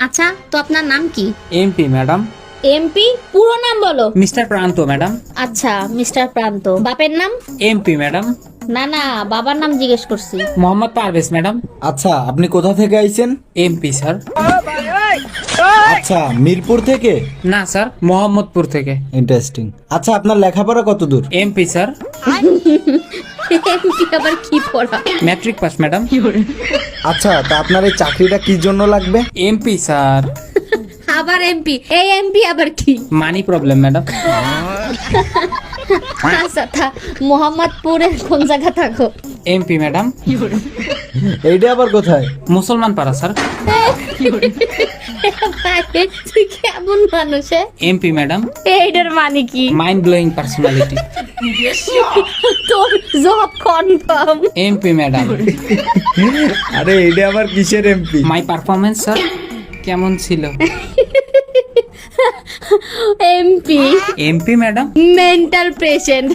আচ্ছা, তো আপনার নাম কি? MP madam. এমপি? পুরো নাম বলো। মিস্টার প্রান্ত ম্যাডাম। আচ্ছা, মিস্টার প্রান্ত। বাপের নাম? MP madam. না না, বাবার নাম জিজ্ঞেস করছি। মোহাম্মদ পারভেজ ম্যাডাম। আচ্ছা, আপনি কোথা থেকে আইছেন? MP sir. আচ্ছা, মিরপুর থেকে? না স্যার, মোহাম্মদপুর থেকে। ইন্টারেস্টিং। আচ্ছা, আপনার লেখাপড়া কত দূর? MP sir. এমপি আবার কি পড়া? Matric pass madam. আচ্ছা, তা আপনার এই চাকরিটা কি জন্য লাগবে? MP sir. আবার এমপি? এই এমপি আবার কি? Money problem madam. আচ্ছা, মোহাম্মদপুরের কোন জায়গা থাকো? MP madam. এইটা আবার কোথায়? মুসলমান পাড়া স্যার। তুই কেমন মানুষ? MP madam. এইটার মানে কি? Mind blowing personality. তোর জব কনফার্ম। MP madam. আরে এইটা আবার কিসের এমপি? মাই পারফরমেন্স স্যার কেমন ছিল? MP MP madam. Mental patient.